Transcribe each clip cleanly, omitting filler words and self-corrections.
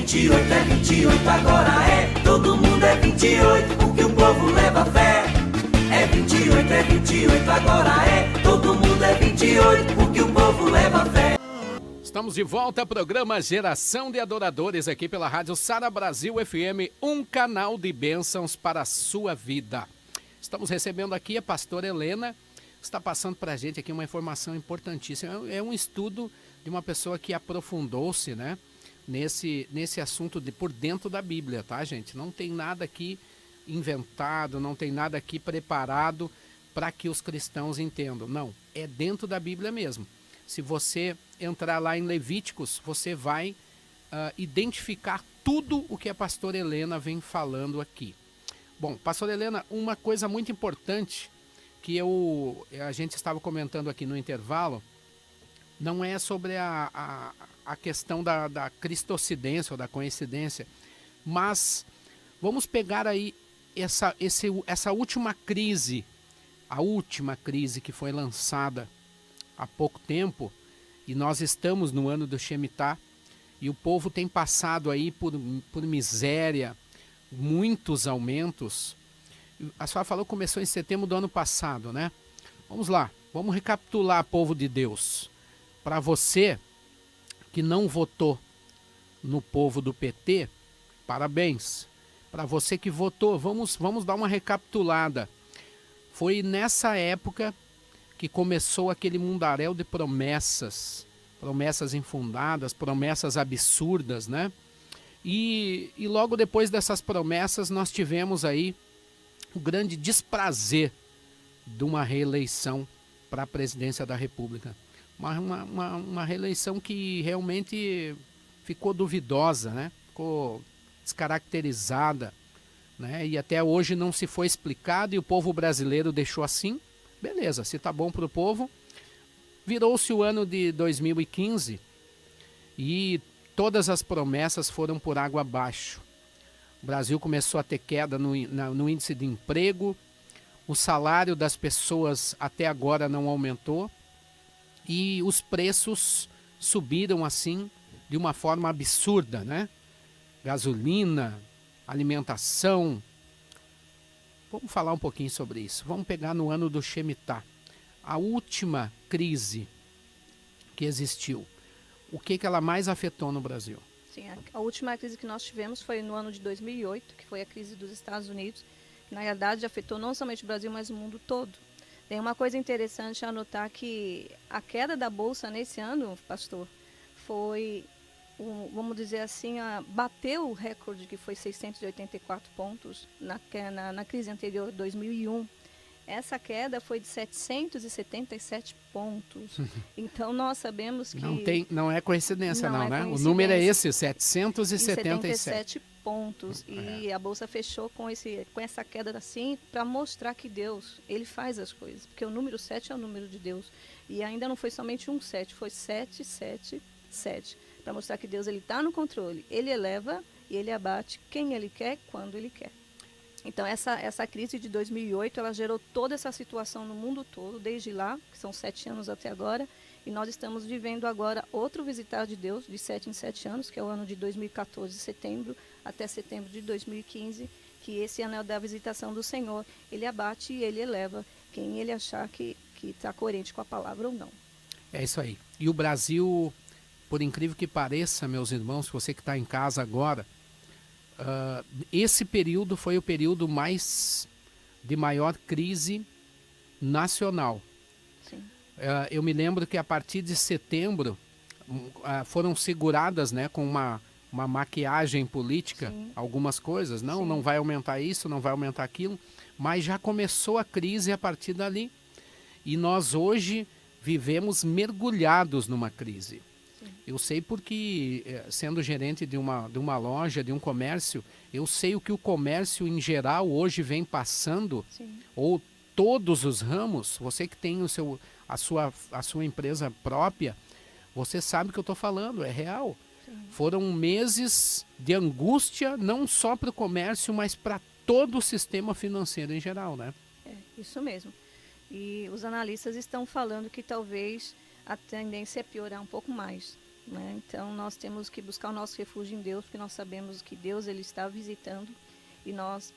28, é 28, agora é. Todo mundo é 28, porque o povo leva fé. É 28, agora é. Todo mundo é 28, porque o povo leva fé. Estamos de volta ao programa Geração de Adoradores aqui pela Rádio Sara Brasil FM, um canal de bênçãos para a sua vida. Estamos recebendo aqui a pastora Helena, que está passando para a gente aqui uma informação importantíssima. É um estudo de uma pessoa que aprofundou-se, né, nesse assunto por dentro da Bíblia, tá, gente? Não tem nada aqui inventado, não tem nada aqui preparado para que os cristãos entendam. Não, é dentro da Bíblia mesmo. Se você entrar lá em Levíticos, você vai identificar tudo o que a pastora Helena vem falando aqui. Bom, pastora Helena, uma coisa muito importante que a gente estava comentando aqui no intervalo, não é sobre a questão da cristocidência ou da coincidência, mas vamos pegar aí essa última crise, a última crise que foi lançada há pouco tempo, e nós estamos no ano do Shemitah, e o povo tem passado aí por miséria, muitos aumentos. A senhora falou que começou em setembro do ano passado, né? Vamos lá, vamos recapitular, povo de Deus. Para você que não votou no povo do PT, parabéns. Para você que votou, vamos dar uma recapitulada. Foi nessa época que começou aquele mundaréu de promessas infundadas, promessas absurdas, né? E logo depois dessas promessas nós tivemos aí o grande desprazer de uma reeleição para a presidência da República. Uma reeleição que realmente ficou duvidosa, né? Ficou descaracterizada, né? E até hoje não se foi explicado e o povo brasileiro deixou assim. Beleza, se tá bom para o povo. Virou-se o ano de 2015 e todas as promessas foram por água abaixo. O Brasil começou a ter queda no índice de emprego, o salário das pessoas até agora não aumentou e os preços subiram assim de uma forma absurda, né? Gasolina, alimentação. Vamos falar um pouquinho sobre isso. Vamos pegar no ano do Shemitah, a última crise que existiu. O que ela mais afetou no Brasil? Sim, a última crise que nós tivemos foi no ano de 2008, que foi a crise dos Estados Unidos, que na realidade afetou não somente o Brasil, mas o mundo todo. Tem uma coisa interessante a anotar que a queda da Bolsa nesse ano, pastor, foi, vamos dizer assim, bateu o recorde que foi 684 pontos na crise anterior, 2001. Essa queda foi de 777 pontos. Então, nós sabemos que... Não é coincidência, não, né? Coincidência. O número é esse, 777 pontos. E a Bolsa fechou com essa queda assim, para mostrar que Deus, Ele faz as coisas. Porque o número 7 é o número de Deus. E ainda não foi somente um 7, foi 777. Para mostrar que Deus está no controle. Ele eleva e Ele abate quem Ele quer, quando Ele quer. Então, essa crise de 2008, ela gerou toda essa situação no mundo todo, desde lá, que são 7 anos até agora, e nós estamos vivendo agora outro visitar de Deus, de 7 em 7 anos, que é o ano de 2014, setembro, até setembro de 2015, que esse ano é o da visitação do Senhor. Ele abate e Ele eleva quem Ele achar que está coerente com a palavra ou não. É isso aí. E o Brasil, por incrível que pareça, meus irmãos, você que está em casa agora, esse período foi o período de maior crise nacional. Sim. Eu me lembro que a partir de setembro foram seguradas, né, com uma maquiagem política, sim, algumas coisas. Não vai aumentar isso, não vai aumentar aquilo, mas já começou a crise a partir dali. E nós hoje vivemos mergulhados numa crise. Eu sei porque, sendo gerente de uma loja, de um comércio, eu sei o que o comércio em geral hoje vem passando, sim, ou todos os ramos. Você que tem a sua empresa própria, você sabe o que eu estou falando, é real. Sim. Foram meses de angústia, não só para o comércio, mas para todo o sistema financeiro em geral, né? É, isso mesmo. E os analistas estão falando que talvez a tendência é piorar um pouco mais. né? Então nós temos que buscar o nosso refúgio em Deus, porque nós sabemos que Deus ele está visitando e nós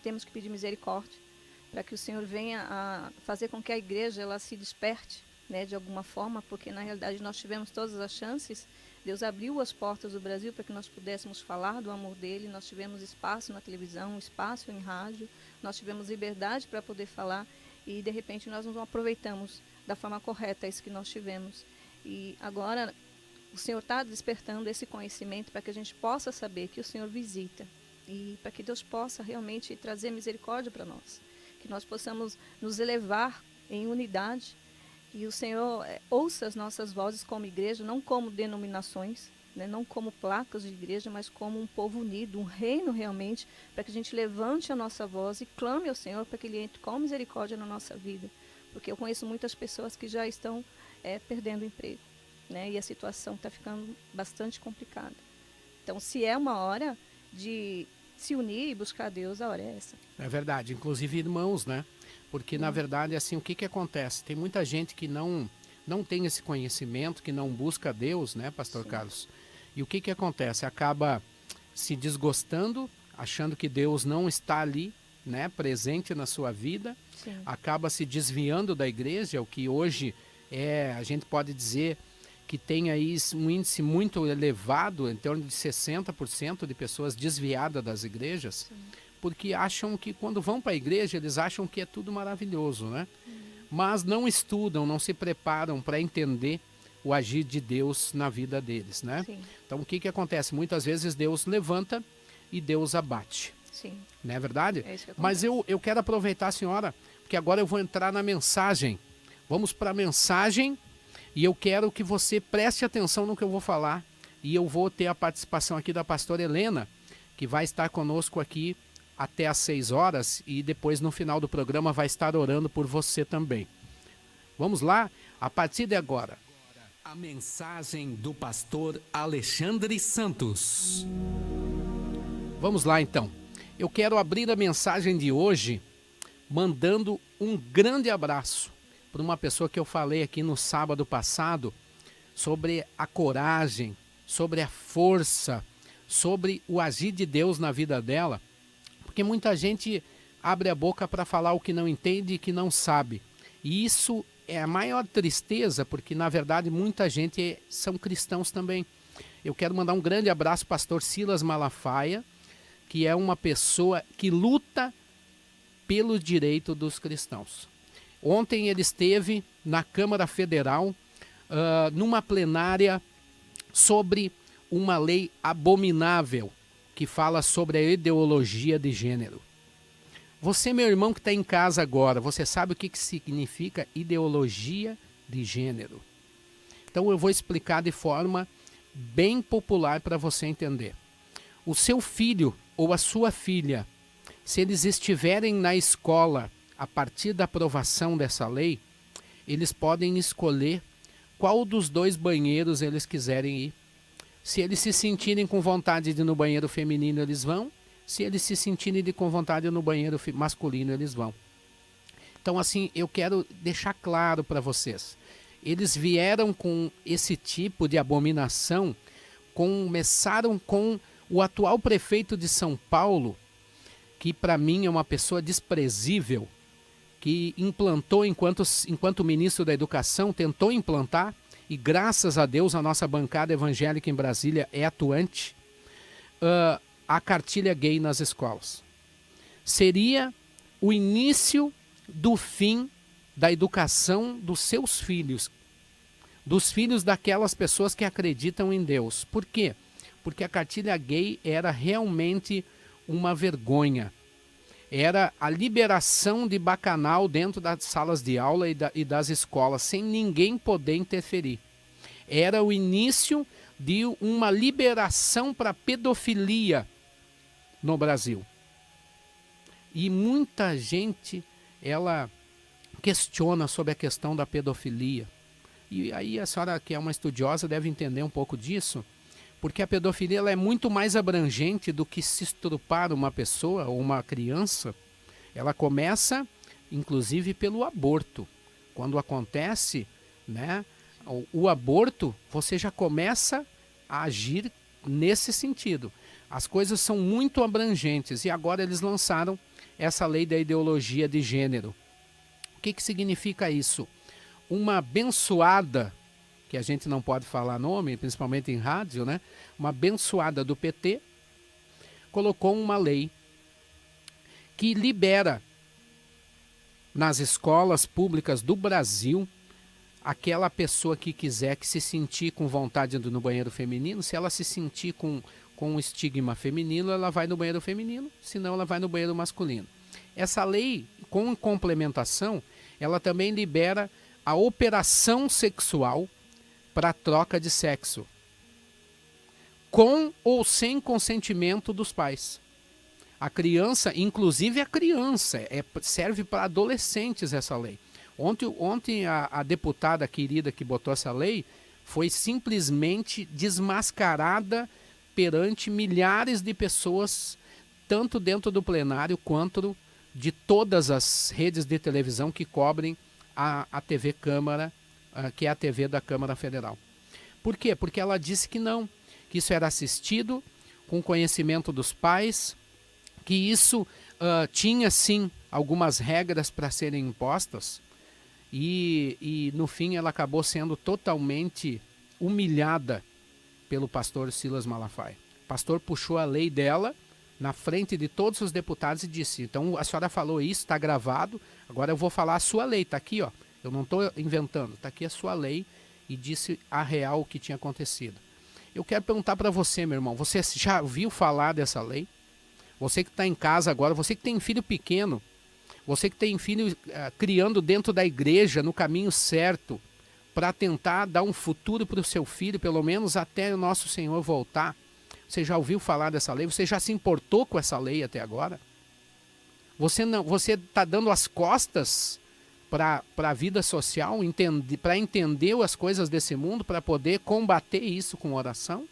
temos que pedir misericórdia para que o Senhor venha a fazer com que a igreja ela se desperte, né, de alguma forma, porque na realidade nós tivemos todas as chances. Deus abriu as portas do Brasil para que nós pudéssemos falar do amor dele. Nós tivemos espaço na televisão, espaço em rádio, nós tivemos liberdade para poder falar e de repente nós não aproveitamos da forma correta isso que nós tivemos. E agora o Senhor está despertando esse conhecimento para que a gente possa saber que o Senhor visita e para que Deus possa realmente trazer misericórdia para nós, que nós possamos nos elevar em unidade e o Senhor ouça as nossas vozes como igreja, não como denominações, né, não como placas de igreja, mas como um povo unido, um reino realmente, para que a gente levante a nossa voz e clame ao Senhor para que Ele entre com misericórdia na nossa vida. Porque eu conheço muitas pessoas que já estão perdendo o emprego, né, e a situação está ficando bastante complicada. Então, se é uma hora de se unir e buscar Deus, a hora é essa. É verdade, inclusive irmãos, né? Porque, na verdade, assim, o que acontece? Tem muita gente que não tem esse conhecimento, que não busca Deus, né, Pastor Sim. Carlos? E o que acontece? Acaba se desgostando, achando que Deus não está ali, né, presente na sua vida, Sim. acaba se desviando da igreja, o que hoje a gente pode dizer que tem aí um índice muito elevado, em torno de 60% de pessoas desviadas das igrejas, Sim. porque acham que quando vão para a igreja, eles acham que é tudo maravilhoso, né? Mas não estudam, não se preparam para entender o agir de Deus na vida deles, né? Sim. Então o que acontece? Muitas vezes Deus levanta e Deus abate, Sim. não é verdade? É isso que acontece. Mas eu quero aproveitar, senhora, porque agora eu vou entrar na mensagem. Vamos para a mensagem e eu quero que você preste atenção no que eu vou falar. E eu vou ter a participação aqui da pastora Helena, que vai estar conosco aqui até às 6 horas e depois no final do programa vai estar orando por você também. Vamos lá? A partir de agora. A mensagem do pastor Alexandre Santos. Vamos lá então. Eu quero abrir a mensagem de hoje mandando um grande abraço para uma pessoa que eu falei aqui no sábado passado sobre a coragem, sobre a força, sobre o agir de Deus na vida dela. Porque muita gente abre a boca para falar o que não entende e que não sabe. E isso é a maior tristeza, porque na verdade muita gente são cristãos também. Eu quero mandar um grande abraço ao pastor Silas Malafaia, que é uma pessoa que luta pelo direito dos cristãos. Ontem ele esteve na Câmara Federal, numa plenária sobre uma lei abominável, que fala sobre a ideologia de gênero. Você, meu irmão que está em casa agora, você sabe o que significa ideologia de gênero? Então eu vou explicar de forma bem popular para você entender. O seu filho ou a sua filha, se eles estiverem na escola a partir da aprovação dessa lei, eles podem escolher qual dos 2 banheiros eles quiserem ir. Se eles se sentirem com vontade de ir no banheiro feminino, eles vão. Se eles se sentirem com vontade de ir no banheiro masculino, eles vão. Então, assim, eu quero deixar claro para vocês. Eles vieram com esse tipo de abominação, começaram com o atual prefeito de São Paulo, que para mim é uma pessoa desprezível, que implantou enquanto ministro da Educação, tentou implantar, e graças a Deus a nossa bancada evangélica em Brasília é atuante, a cartilha gay nas escolas. Seria o início do fim da educação dos seus filhos, dos filhos daquelas pessoas que acreditam em Deus. Por quê? Porque a cartilha gay era realmente uma vergonha. Era a liberação de bacanal dentro das salas de aula e das escolas, sem ninguém poder interferir. Era o início de uma liberação para a pedofilia no Brasil. E muita gente, ela questiona sobre a questão da pedofilia. E aí a senhora, que é uma estudiosa, deve entender um pouco disso, porque a pedofilia ela é muito mais abrangente do que se estrupar uma pessoa ou uma criança. Ela começa, inclusive, pelo aborto. Quando acontece, né, o aborto, você já começa a agir nesse sentido. As coisas são muito abrangentes e agora eles lançaram essa lei da ideologia de gênero. O que significa isso? Uma abençoada, que a gente não pode falar nome, principalmente em rádio, né? Uma abençoada do PT colocou uma lei que libera nas escolas públicas do Brasil aquela pessoa que quiser, que se sentir com vontade de ir no banheiro feminino, se ela se sentir com um estigma feminino, ela vai no banheiro feminino, senão ela vai no banheiro masculino. Essa lei, com complementação, ela também libera a operação sexual para troca de sexo, com ou sem consentimento dos pais. A criança, inclusive a criança, serve para adolescentes essa lei. Ontem a deputada querida que botou essa lei foi simplesmente desmascarada perante milhares de pessoas, tanto dentro do plenário quanto de todas as redes de televisão que cobrem a TV Câmara, que é a TV da Câmara Federal. Por quê? Porque ela disse que não, que isso era assistido com conhecimento dos pais, que isso tinha sim algumas regras para serem impostas e no fim ela acabou sendo totalmente humilhada pelo pastor Silas Malafaia. O pastor puxou a lei dela na frente de todos os deputados e disse: então a senhora falou isso, está gravado, agora eu vou falar a sua lei, está aqui, ó. Eu não estou inventando, está aqui a sua lei, e disse a real o que tinha acontecido. Eu quero perguntar para você, meu irmão, você já ouviu falar dessa lei? Você que está em casa agora, você que tem filho pequeno, você que tem filho criando dentro da igreja, no caminho certo, para tentar dar um futuro para o seu filho, pelo menos até o nosso Senhor voltar. Você já ouviu falar dessa lei? Você já se importou com essa lei até agora? Você está dando as costas para a vida social, para entender as coisas desse mundo, para poder combater isso com oração?